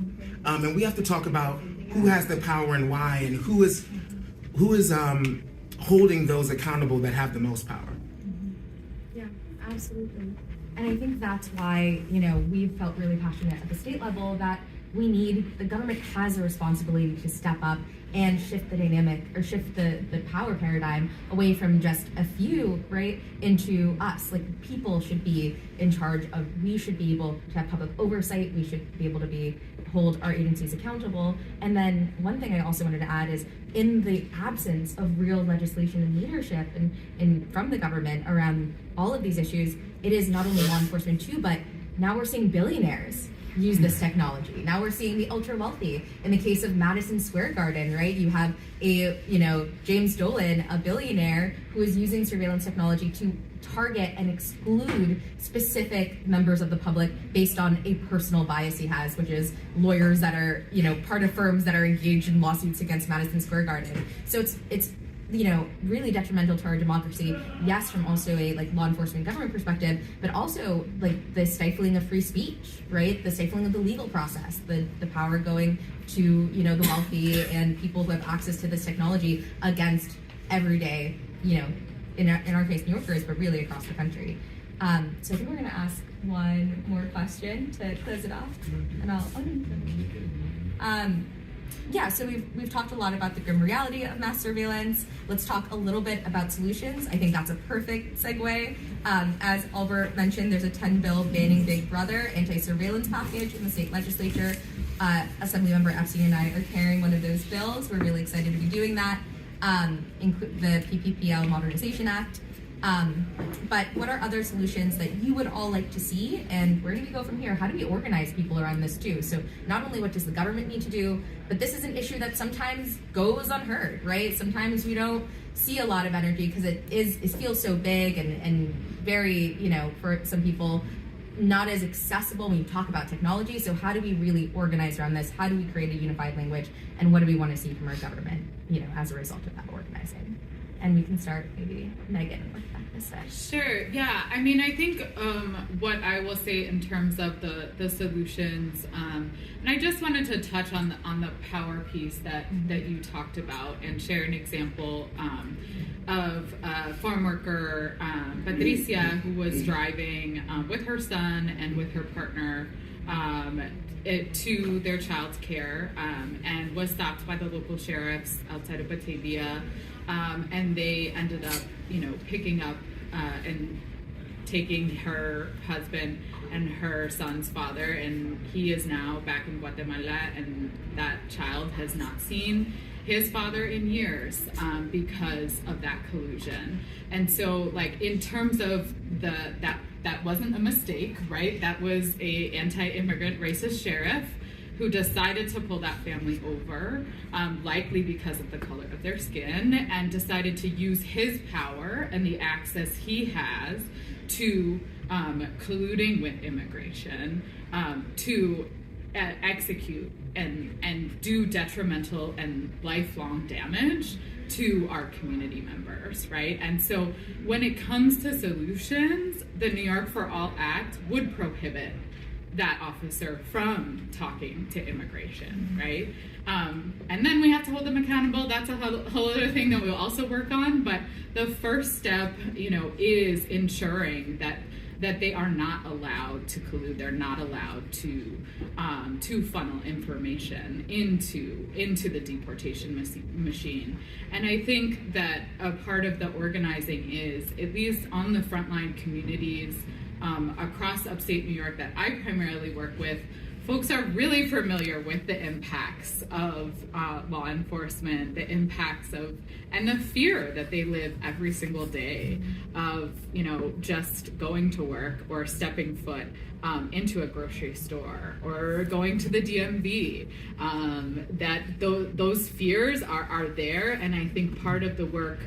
And we have to talk about who has the power and why, and who is holding those accountable that have the most power. Yeah, absolutely. And I think that's why, we've felt really passionate at the state level that the government has a responsibility to step up and shift the dynamic, or shift the power paradigm away from just a few, right, into us. Like, people should be in charge of, we should be able to have public oversight, we should be able to hold our agencies accountable. And then one thing I also wanted to add is, in the absence of real legislation and leadership and from the government around all of these issues, it is not only law enforcement too, but now we're seeing billionaires use this technology. Now we're seeing the ultra wealthy. In the case of Madison Square Garden, right? You have James Dolan, a billionaire, who is using surveillance technology to target and exclude specific members of the public based on a personal bias he has, which is lawyers that are, part of firms that are engaged in lawsuits against Madison Square Garden. So it's really detrimental to our democracy. Yes, from also a law enforcement government perspective, but also the stifling of free speech, right? The stifling of the legal process, the power going to, the wealthy and people who have access to this technology against everyday, in our case, New Yorkers, but really across the country. So I think we're gonna ask one more question to close it off, and so we've talked a lot about the grim reality of mass surveillance. Let's talk a little bit about solutions. I think that's a perfect segue. As Albert mentioned, there's a 10-bill banning Big Brother anti-surveillance package in the state legislature. Assemblymember Epstein and I are carrying one of those bills. We're really excited to be doing that. Include the PPPL Modernization Act. But what are other solutions that you would all like to see, and where do we go from here? How do we organize people around this too? So not only what does the government need to do, but this is an issue that sometimes goes unheard, right? Sometimes we don't see a lot of energy because it feels so big and very, for some people, not as accessible when you talk about technology. So how do we really organize around this? How do we create a unified language? And what do we want to see from our government, as a result of that organizing? And we can start, maybe, Megan, with that to say. Sure, yeah. I mean, I think what I will say in terms of the solutions, and I just wanted to touch on the power piece that you talked about and share an example of a farm worker, Patricia, who was driving with her son and with her partner to their child's care, and was stopped by the local sheriffs outside of Batavia. And they ended up, picking up and taking her husband and her son's father, and he is now back in Guatemala, and that child has not seen his father in years because of that collusion. And so, in terms of that wasn't a mistake, right? That was a anti-immigrant racist sheriff who decided to pull that family over, likely because of the color of their skin, and decided to use his power and the access he has to colluding with immigration to execute and do detrimental and lifelong damage to our community members, right? And so when it comes to solutions, the New York for All Act would prohibit that officer from talking to immigration, right? And then we have to hold them accountable. That's a whole other thing that we'll also work on. But the first step, is ensuring that they are not allowed to collude. They're not allowed to funnel information into the deportation machine. And I think that a part of the organizing is, at least on the frontline communities across upstate New York that I primarily work with, folks are really familiar with the impacts of law enforcement, the impacts of, and the fear that they live every single day of, just going to work or stepping foot into a grocery store or going to the DMV. Those fears are there, and I think part of the work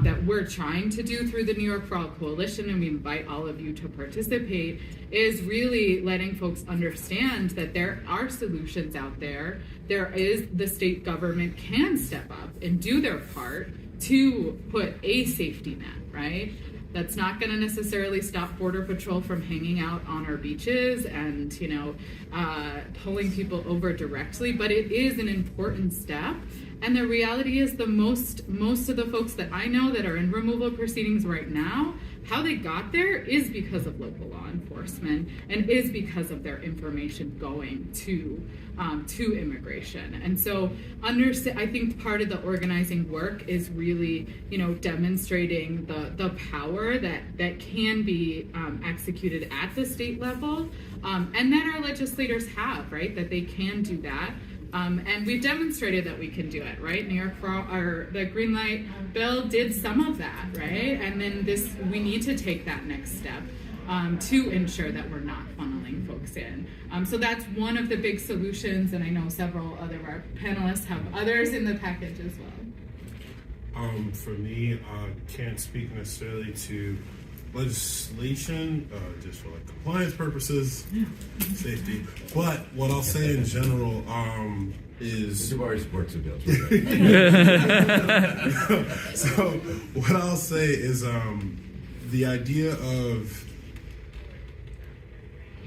that we're trying to do through the New York for All Coalition, and we invite all of you to participate, is really letting folks understand that there are solutions out there. The state government can step up and do their part to put a safety net, right? That's not going to necessarily stop Border Patrol from hanging out on our beaches and, pulling people over directly, but it is an important step. And the reality is most of the folks that I know that are in removal proceedings right now, how they got there is because of local law enforcement and is because of their information going to immigration. And so I think part of the organizing work is really, demonstrating the power that can be executed at the state level, and that our legislators have, right, that they can do that. And we've demonstrated that we can do it, right? New York the Green Light Bill did some of that, right? And then we need to take that next step to ensure that we're not funneling folks in. So that's one of the big solutions, and I know several other of our panelists have others in the package as well. For me, I can't speak necessarily to legislation, just for compliance purposes, safety. But what I'll say in general is Jabari supports the bill. So what I'll say is the idea of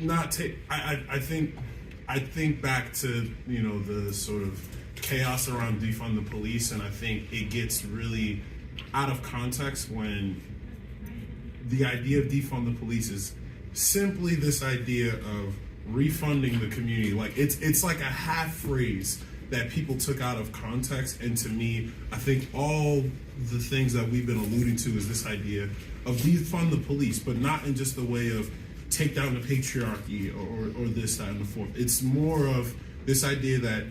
not take. I think back to the sort of chaos around defund the police, and I think it gets really out of context when the idea of defund the police is simply this idea of refunding the community. Like it's like a half phrase that people took out of context. And to me, I think all the things that we've been alluding to is this idea of defund the police, but not in just the way of take down the patriarchy or this, that, and the fourth. It's more of this idea that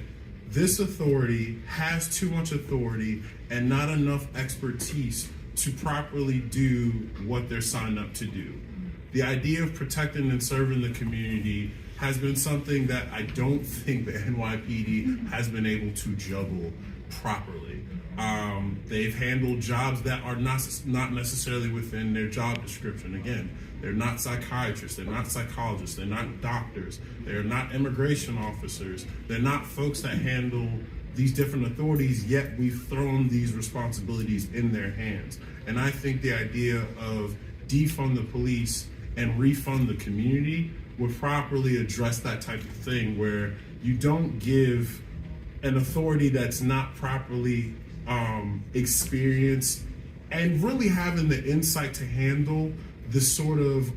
this authority has too much authority and not enough expertise to properly do what they're signed up to do. The idea of protecting and serving the community has been something that I don't think the NYPD has been able to juggle properly. They've handled jobs that are not necessarily within their job description. Again, they're not psychiatrists, they're not psychologists, they're not doctors, they're not immigration officers, they're not folks that handle these different authorities, yet we've thrown these responsibilities in their hands. And I think the idea of defund the police and refund the community would properly address that type of thing, where you don't give an authority that's not properly experienced and really having the insight to handle the sort of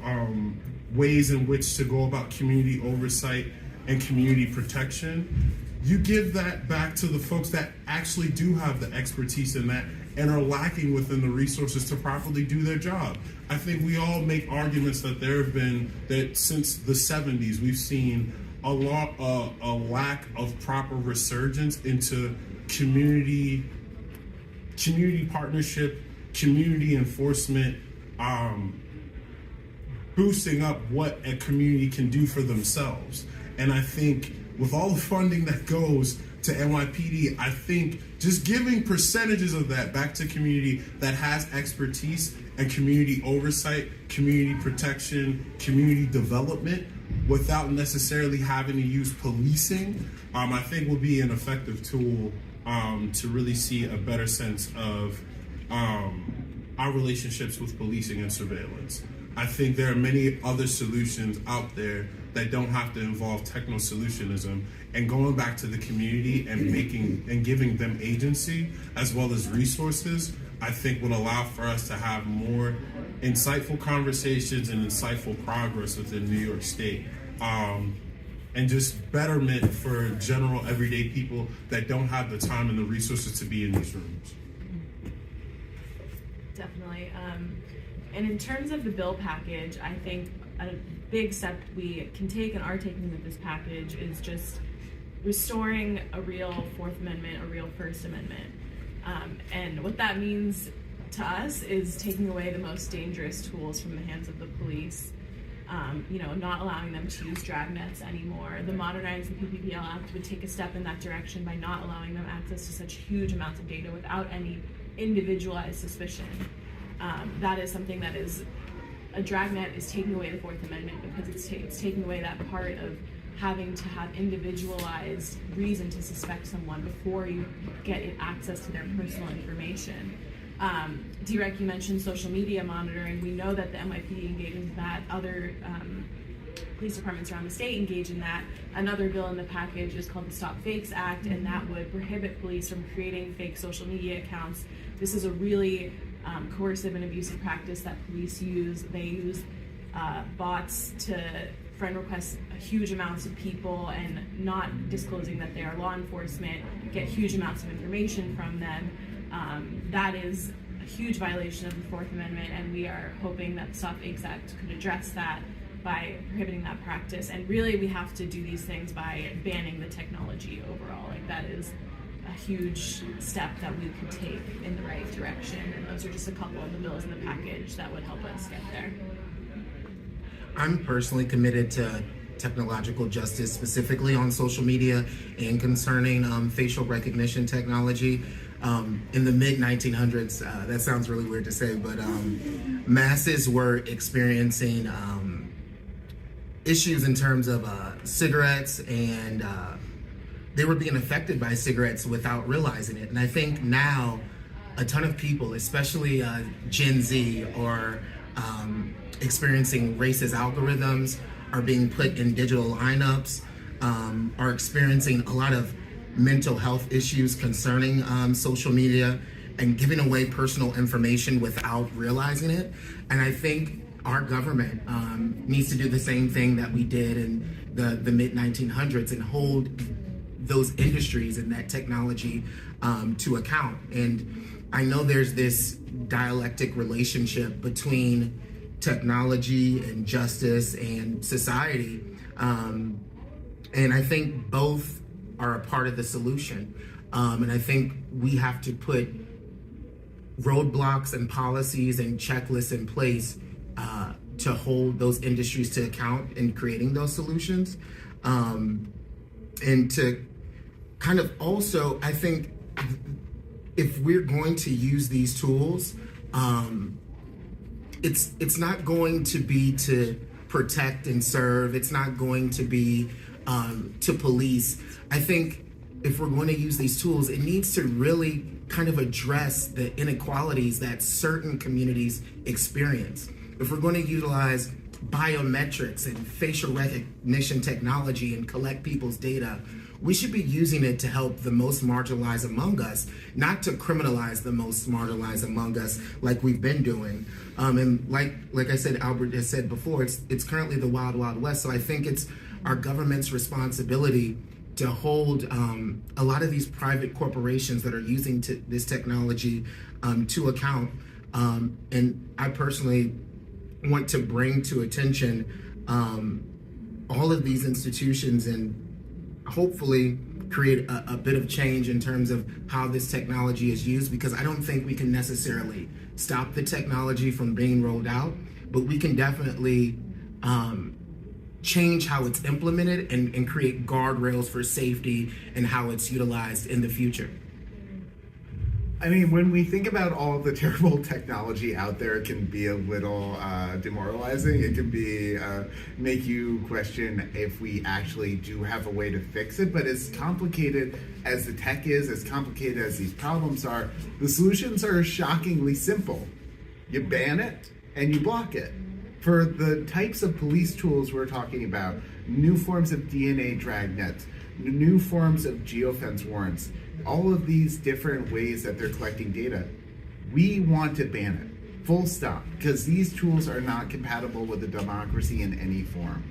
ways in which to go about community oversight and community protection. You give that back to the folks that actually do have the expertise in that and are lacking within the resources to properly do their job. I think we all make arguments that since the 70s, we've seen a lack of proper resurgence into community partnership, community enforcement, boosting up what a community can do for themselves. And I think with all the funding that goes to NYPD, I think just giving percentages of that back to community that has expertise and community oversight, community protection, community development, without necessarily having to use policing, I think will be an effective tool to really see a better sense of our relationships with policing and surveillance. I think there are many other solutions out there that don't have to involve techno-solutionism, and going back to the community and giving them agency as well as resources, I think would allow for us to have more insightful conversations and insightful progress within New York State. And just betterment for general everyday people that don't have the time and the resources to be in these rooms. Definitely. And in terms of the bill package, I think a big step we can take and are taking with this package is just restoring a real Fourth Amendment, a real First Amendment. And what that means to us is taking away the most dangerous tools from the hands of the police. Not allowing them to use dragnets anymore. The Modernizing PPPL Act would take a step in that direction by not allowing them access to such huge amounts of data without any individualized suspicion. That is something that is, a dragnet is taking away the Fourth Amendment because it's taking away that part of having to have individualized reason to suspect someone before you get access to their personal information. Derek, you mentioned social media monitoring. We know that the NYPD engages in that. Other police departments around the state engage in that. Another bill in the package is called the Stop Fakes Act, and that would prohibit police from creating fake social media accounts. This is a really coercive and abusive practice that police use. They use bots to friend request huge amounts of people and not disclosing that they are law enforcement, get huge amounts of information from them. That is a huge violation of the Fourth Amendment, and we are hoping that the Stop Fakes Act could address that by prohibiting that practice. And really, we have to do these things by banning the technology overall. Like, that is a huge step that we could take in the right direction. And those are just a couple of the bills in the package that would help us get there. I'm personally committed to technological justice, specifically on social media and concerning facial recognition technology. In the mid-1900s, that sounds really weird to say, but masses were experiencing issues in terms of cigarettes, and they were being affected by cigarettes without realizing it. And I think now a ton of people, especially Gen Z, are experiencing racist algorithms, are being put in digital lineups, are experiencing a lot of mental health issues concerning social media and giving away personal information without realizing it. And I think our government needs to do the same thing that we did in the mid-1900s and hold those industries and that technology to account. And I know there's this dialectic relationship between technology and justice and society. And I think both are a part of the solution. And I think we have to put roadblocks and policies and checklists in place to hold those industries to account in creating those solutions. And to kind of also, I think if we're going to use these tools, it's not going to be to protect and serve. It's not going to be to police. I think if we're going to use these tools, it needs to really kind of address the inequalities that certain communities experience. If we're going to utilize biometrics and facial recognition technology and collect people's data, we should be using it to help the most marginalized among us, not to criminalize the most marginalized among us like we've been doing. And like I said, Albert has said before, it's currently the wild, wild west. So I think it's our government's responsibility to hold a lot of these private corporations that are using this technology to account. And I personally want to bring to attention all of these institutions and hopefully create a bit of change in terms of how this technology is used, because I don't think we can necessarily stop the technology from being rolled out, but we can definitely change how it's implemented and create guardrails for safety and how it's utilized in the future. I mean, when we think about all of the terrible technology out there, it can be a little demoralizing. It can be make you question if we actually do have a way to fix it. But as complicated as the tech is, as complicated as these problems are, the solutions are shockingly simple. You ban it and you block it. For the types of police tools we're talking about, new forms of DNA dragnets, new forms of geofence warrants, all of these different ways that they're collecting data, we want to ban it, full stop, because these tools are not compatible with a democracy in any form.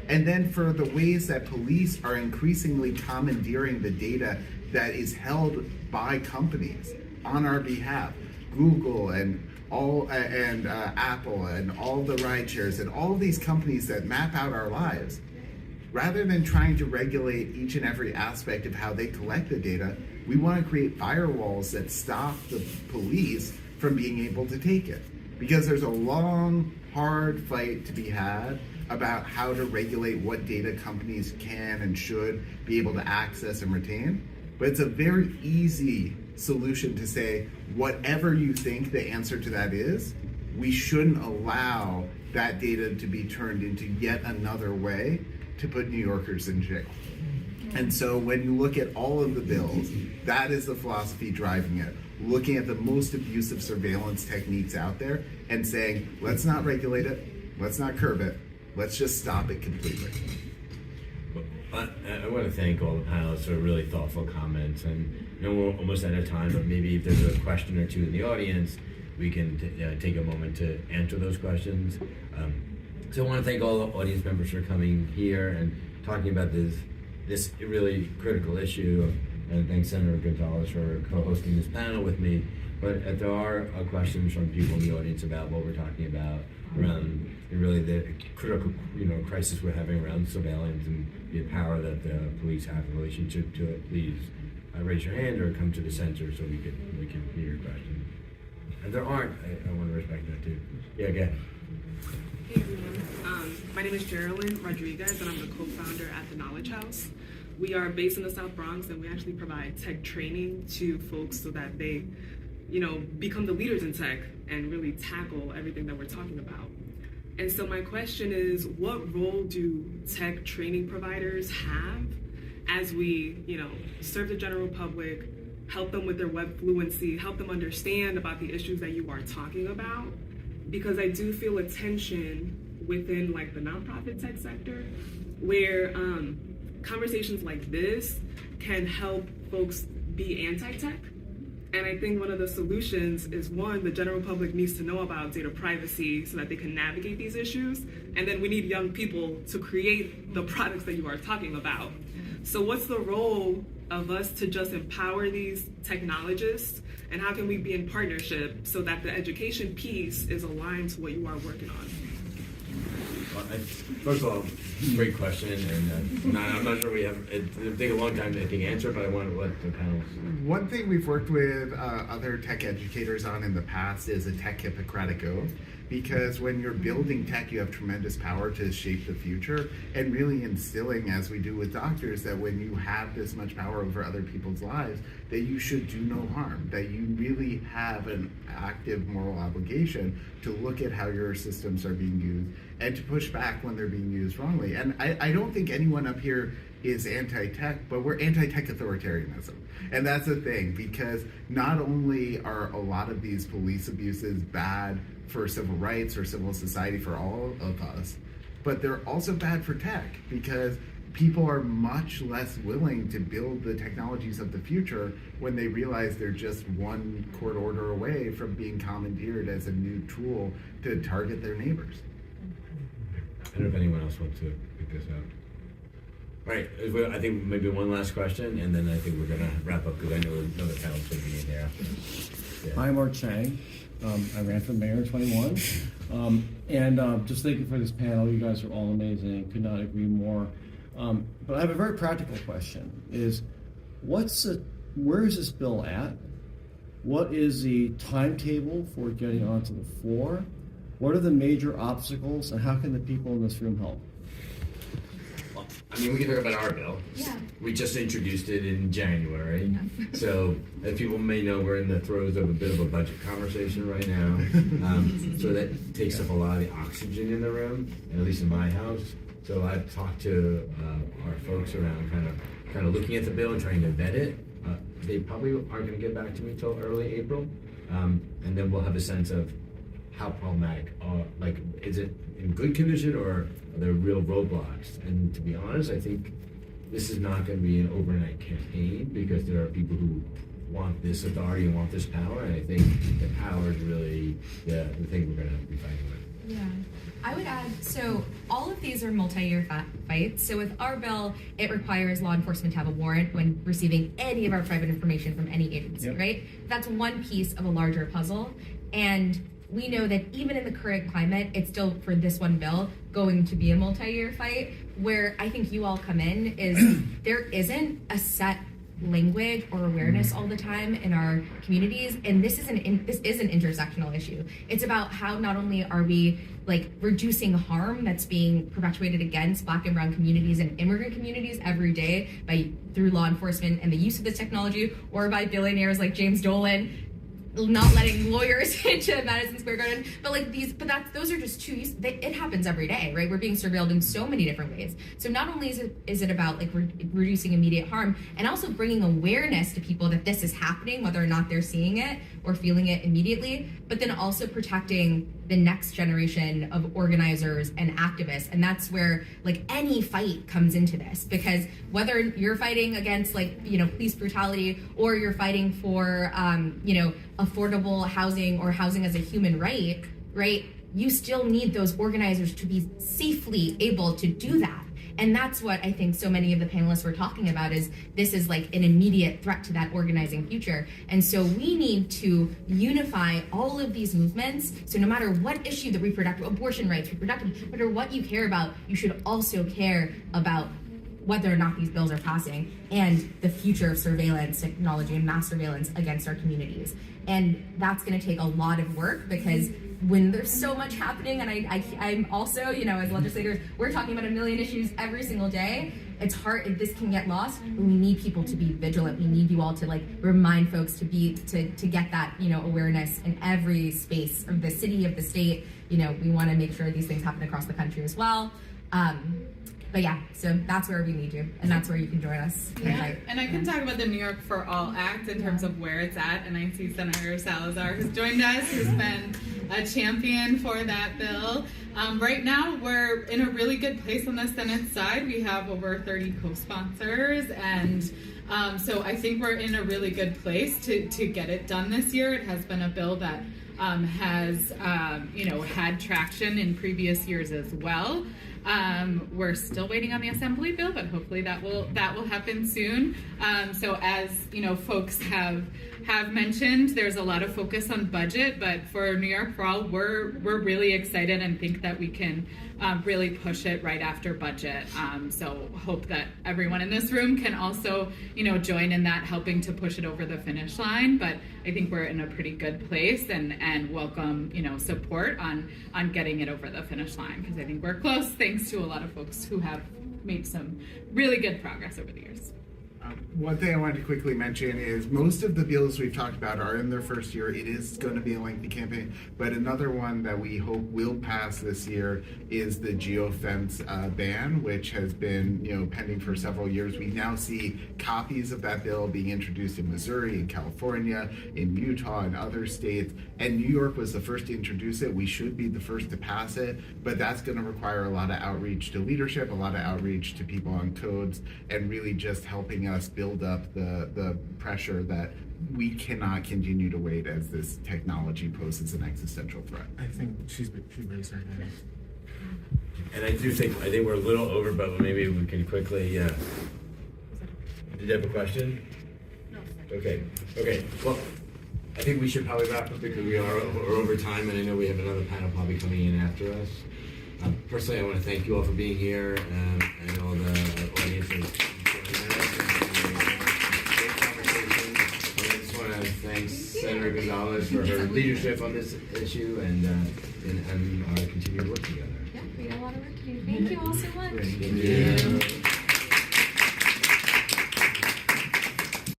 And then for the ways that police are increasingly commandeering the data that is held by companies on our behalf, Google and Apple and all the ride shares and all of these companies that map out our lives, rather than trying to regulate each and every aspect of how they collect the data, we want to create firewalls that stop the police from being able to take it. Because there's a long, hard fight to be had about how to regulate what data companies can and should be able to access and retain. But it's a very easy solution to say, whatever you think the answer to that is, we shouldn't allow that data to be turned into yet another way to put New Yorkers in jail. And so when you look at all of the bills, that is the philosophy driving it. Looking at the most abusive surveillance techniques out there and saying, let's not regulate it, let's not curb it, let's just stop it completely. I want to thank all the panelists for really thoughtful comments, and we're almost out of time, but maybe if there's a question or two in the audience, we can take a moment to answer those questions. So I want to thank all the audience members for coming here and talking about this really critical issue, and thanks Senator Gonzalez for co-hosting this panel with me. But if there are questions from people in the audience about what we're talking about around really the critical crisis we're having around surveillance and the power that the police have in relationship to it, please raise your hand or come to the center so we can hear your question. If there aren't, I want to respect that too. Yeah, go ahead. Hey everyone, my name is Geraldine Rodriguez and I'm the co-founder at the Knowledge House. We are based in the South Bronx and we actually provide tech training to folks so that they, become the leaders in tech and really tackle everything that we're talking about. And so my question is, what role do tech training providers have as we, serve the general public, help them with their web fluency, help them understand about the issues that you are talking about? Because I do feel a tension within the nonprofit tech sector where conversations like this can help folks be anti-tech. And I think one of the solutions is, one, the general public needs to know about data privacy so that they can navigate these issues. And then we need young people to create the products that you are talking about. So what's the role of us to just empower these technologists, and how can we be in partnership so that the education piece is aligned to what you are working on? Well, first of all, great question, and I'm not sure we have. It'll take a long time to answer, but I want to let the panelists. One thing we've worked with other tech educators on in the past is a tech Hippocratic Oath, because when you're building tech, you have tremendous power to shape the future, and really instilling, as we do with doctors, that when you have this much power over other people's lives, that you should do no harm, that you really have an active moral obligation to look at how your systems are being used and to push back when they're being used wrongly. And I don't think anyone up here is anti-tech, but we're anti-tech authoritarianism. And that's the thing, because not only are a lot of these police abuses bad for civil rights or civil society for all of us, but they're also bad for tech, because people are much less willing to build the technologies of the future when they realize they're just one court order away from being commandeered as a new tool to target their neighbors. I don't know if anyone else wants to pick this up. All right, I think maybe one last question, and then I think we're going to wrap up, because I know another panel's going to be in there after. Yeah. I'm Mark Chang. I ran for mayor in 21. Just thank you for this panel. You guys are all amazing. Could not agree more. But I have a very practical question, is where is this bill at? What is the timetable for getting onto the floor? What are the major obstacles, and how can the people in this room help? I mean, we can talk about our bill. Yeah. We just introduced it in January. So, as people may know, we're in the throes of a bit of a budget conversation right now. So that takes up a lot of the oxygen in the room, at least in my house. So I've talked to our folks around kind of looking at the bill and trying to vet it. They probably aren't going to get back to me till early April. And then we'll have a sense of how problematic, like, is it in good condition or are there real roadblocks? And to be honest, I think this is not going to be an overnight campaign because there are people who want this authority and want this power, and I think the power is really the thing we're going to have to be fighting with. Yeah. I would add, so all of these are multi-year fights. So with our bill, it requires law enforcement to have a warrant when receiving any of our private information from any agency, right? That's one piece of a larger puzzle. And we know that even in the current climate, it's still, for this one bill, going to be a multi-year fight. Where I think you all come in is there isn't a set language or awareness all the time in our communities, and this is an intersectional issue. It's about how not only are we like reducing harm that's being perpetuated against Black and brown communities and immigrant communities every day through law enforcement and the use of this technology, or by billionaires like James Dolan not letting lawyers into Madison Square Garden, those are just it happens every day, right? We're being surveilled in so many different ways. So not only is it about like reducing immediate harm, and also bringing awareness to people that this is happening, whether or not they're seeing it or feeling it immediately, but then also protecting the next generation of organizers and activists. And that's where like any fight comes into this, because whether you're fighting against police brutality, or you're fighting for affordable housing or housing as a human right, you still need those organizers to be safely able to do that. And that's what I think so many of the panelists were talking about, is this is like an immediate threat to that organizing future. And so we need to unify all of these movements. So no matter what issue, the reproductive, abortion rights, reproductive, no matter what you care about, you should also care about whether or not these bills are passing and the future of surveillance technology and mass surveillance against our communities. And that's going to take a lot of work, because when there's so much happening, and I'm also, as legislators, we're talking about a million issues every single day. It's hard, this can get lost, but we need people to be vigilant. We need you all to remind folks to get that, awareness in every space of the city, of the state. We want to make sure these things happen across the country as well. But yeah, so that's where we need you, and that's where you can join us. And I can talk about the New York for All Act in terms of where it's at, and I see Senator Salazar has joined us, who's been a champion for that bill. Right now, we're in a really good place on the Senate side. We have over 30 co-sponsors, and so I think we're in a really good place to get it done this year. It has been a bill that has had traction in previous years as well. We're still waiting on the Assembly bill, but hopefully that will happen soon. So as folks have mentioned, there's a lot of focus on budget, but for New York for All, we're really excited and think that we can really push it right after budget. So hope that everyone in this room can also join in that, helping to push it over the finish line. But I think we're in a pretty good place, and welcome support on getting it over the finish line, because I think we're close, thanks to a lot of folks who have made some really good progress over the years. One thing I wanted to quickly mention is most of the bills we've talked about are in their first year. It is going to be a lengthy campaign, but another one that we hope will pass this year is the geofence ban, which has been pending for several years. We now see copies of that bill being introduced in Missouri, in California, in Utah, and other states. And New York was the first to introduce it. We should be the first to pass it, but that's going to require a lot of outreach to leadership, a lot of outreach to people on codes, and really just helping us build up the pressure that we cannot continue to wait as this technology poses an existential threat. I think she raised her hand. And I think we're a little over, but maybe we can quickly. Did you have a question? No. Okay. Well, I think we should probably wrap up, because we're over time, and I know we have another panel probably coming in after us. Personally, I want to thank you all for being here, and all the audience for joining us. Great conversation. And I just want to thank Senator Gonzalez for her leadership on this issue, and our continued work together. Yeah, we got a lot of work to do. Thank you all so much. Thank you.